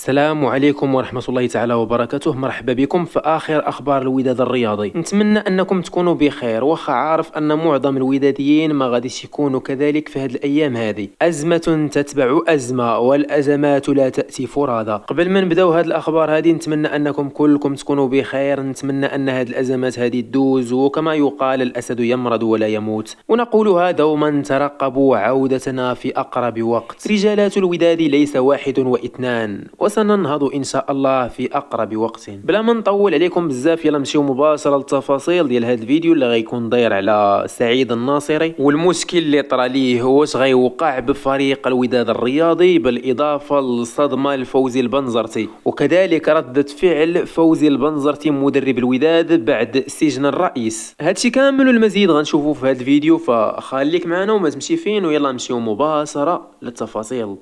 السلام عليكم ورحمة الله تعالى وبركاته. مرحبا بكم في آخر أخبار الوداد الرياضي. نتمنى أنكم تكونوا بخير، وخا عارف أن معظم الوداديين ما غاديش يكونوا كذلك في هذه الأيام هذه. أزمة تتبع أزمة، والأزمات لا تأتي فرادى. قبل ما نبداو هذه الأخبار هذه نتمنى أنكم كلكم تكونوا بخير، نتمنى أن هذه الأزمات هذه تدوز، وكما يقال الأسد يمرض ولا يموت، ونقولها دوما ترقبوا عودتنا في أقرب وقت. رجالات الوداد ليس واحد واثنان، وسننهض إن شاء الله في أقرب وقت. بلا ما نطول عليكم بزاف، يلا نمشيو مباشرة للتفاصيل ديال هذا الفيديو اللي غيكون داير على سعيد الناصري والمشكل اللي طرا ليه واش غيوقع بفريق الوداد الرياضي، بالإضافة للصدمة لفوزي البنزرتي، وكذلك ردة فعل فوزي البنزرتي مدرب الوداد بعد سجن الرئيس. هادشي كامل والمزيد غنشوفوه في هذا الفيديو، فخليك معنا وما تمشي فين، ويلا نمشيو مباشرة للتفاصيل.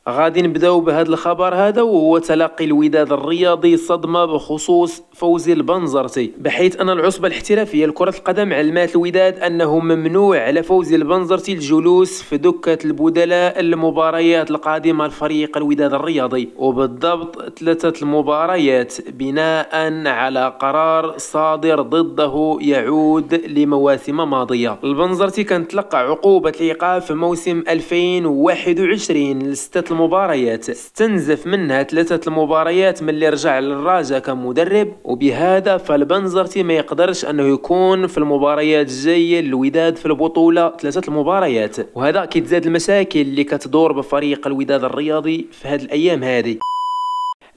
غادي نبداو بهذا الخبر هذا، وهو تلقي الوداد الرياضي صدمة بخصوص فوزي البنزرتي، بحيث أن العصبة الاحترافية لكرة القدم علمات الوداد أنه ممنوع على فوزي البنزرتي الجلوس في دكة البدلاء المباريات القادمة لفريق الوداد الرياضي، وبالضبط 3 المباريات بناء على قرار صادر ضده يعود لمواسم ماضية. البنزرتي كان تلقى عقوبة الإيقاف في موسم 2021 ل6 المباريات، استنزف منها 3 المباريات من اللي رجع للراجا كمدرب، وبهذا فالبنزرتي ما يقدرش انه يكون في المباريات الجايه للوداد في البطوله 3 المباريات، وهذا كيتزاد المشاكل اللي كتدور بفريق الوداد الرياضي في هذه الايام هذه.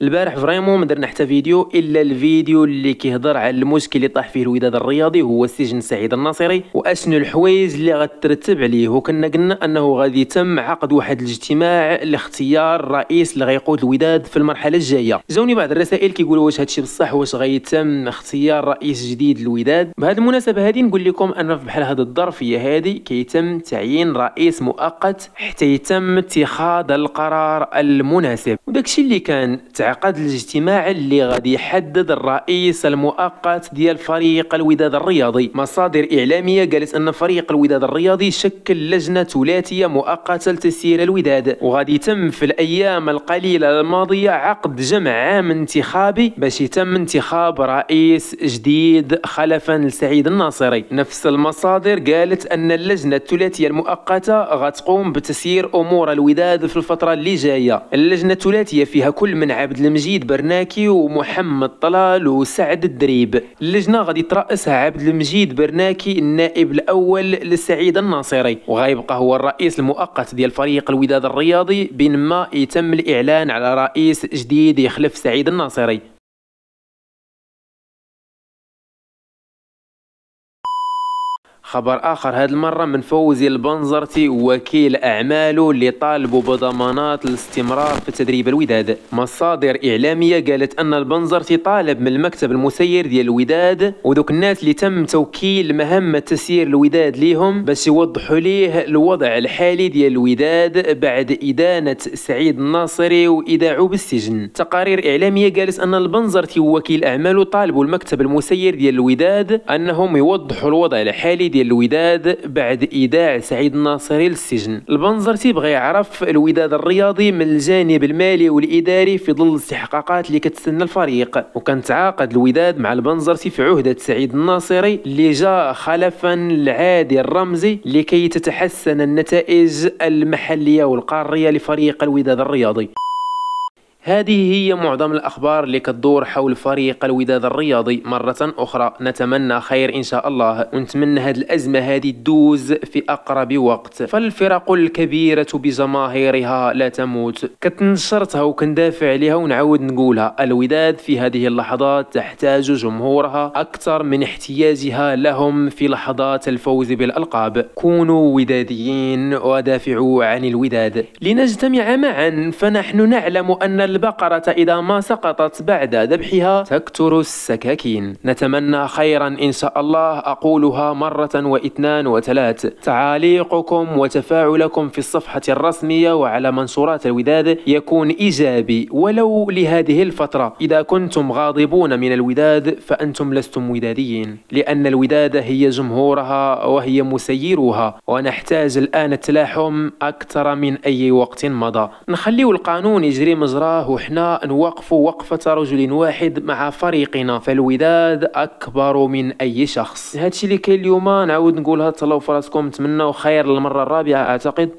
البارح فريمون ما درنا حتى فيديو الا الفيديو اللي كيهضر على المشكل اللي طاح فيه الوداد الرياضي، هو سجن سعيد الناصري واشنو الحوايج اللي غترتب عليه. وكنا قلنا انه غادي يتم عقد واحد الاجتماع لاختيار الرئيس اللي غيقود الوداد في المرحله الجايه. جاوني بعض الرسائل كيقولوا واش هادشي بصح، واش غيتم اختيار رئيس جديد للوداد. بهذه المناسبه هذه نقول لكم ان بحال هذه الظرفيه هذه كيتم تعيين رئيس مؤقت حتى يتم اتخاذ القرار المناسب، وداكشي اللي كان عقد الاجتماع اللي غادي يحدد الرئيس المؤقت ديال فريق الوداد الرياضي. مصادر إعلامية قالت أن فريق الوداد الرياضي شكل لجنة ثلاثية مؤقتة لتسيير الوداد، وغادي يتم في الأيام القليلة الماضية عقد جمع عام انتخابي باش يتم انتخاب رئيس جديد خلفا لسعيد الناصري. نفس المصادر قالت أن اللجنة الثلاثية المؤقتة غتقوم بتسيير أمور الوداد في الفترة اللي جاية. اللجنة الثلاثية فيها كل من عبد المجيد برناكي ومحمد طلال وسعد الدريب. اللجنة غادي ترأسها عبد المجيد برناكي النائب الأول لسعيد الناصري، وغيبقى هو الرئيس المؤقت ديال فريق الوداد الرياضي بينما يتم الإعلان على رئيس جديد يخلف سعيد الناصري. خبر آخر هذه المرة من فوزي البنزرتي وكيل أعماله اللي طالبوا بضمانات الاستمرار في تدريب الوداد. مصادر إعلامية قالت أن البنزرتي طالب من المكتب المسير ديال الوداد ودوك الناس اللي تم توكيل مهمة تسيير الوداد ليهم باش يوضحوا ليه الوضع الحالي ديال الوداد بعد إدانة سعيد الناصري وإيداعه بالسجن. تقارير إعلامية قالت أن البنزرتي وكيل أعماله طالبوا المكتب المسير ديال الوداد أنهم يوضحوا الوضع الحالي ديال الوداد بعد ايداع سعيد الناصري للسجن. البنزرتي بغى يعرف الوداد الرياضي من الجانب المالي والاداري في ظل الاستحقاقات اللي كتسنى الفريق، وكان تعاقد الوداد مع البنزرتي في عهده سعيد الناصري اللي جاء خلفا لعادي الرمزي لكي تتحسن النتائج المحليه والقاريه لفريق الوداد الرياضي. هذه هي معظم الأخبار اللي كتدور حول فريق الوداد الرياضي. مرة أخرى نتمنى خير إن شاء الله، ونتمنى هذه الأزمة هذه تدوز في أقرب وقت، فالفرق الكبيرة بجماهيرها لا تموت. كتنشرتها وكندافع عليها ونعاود نقولها، الوداد في هذه اللحظات تحتاج جمهورها أكثر من احتياجها لهم في لحظات الفوز بالألقاب. كونوا وداديين ودافعوا عن الوداد لنجتمع معا، فنحن نعلم أن البقرة إذا ما سقطت بعد ذبحها تكتر السكاكين. نتمنى خيرا إن شاء الله، أقولها مرة واثنان وثلاث. تعاليقكم وتفاعلكم في الصفحة الرسمية وعلى منشورات الوداد يكون إيجابي ولو لهذه الفترة. إذا كنتم غاضبون من الوداد فأنتم لستم وداديين، لأن الوداد هي جمهورها وهي مسيروها، ونحتاج الآن التلاحم أكثر من أي وقت مضى. نخليو القانون يجري مجراه وحنا نوقفوا وقفة رجل واحد مع فريقنا، فالوداد أكبر من أي شخص. هادشي اللي كاين اليوم، نعاود نقولها، تهلاو فراسكم، نتمنوا خير للمرة الرابعة أعتقد.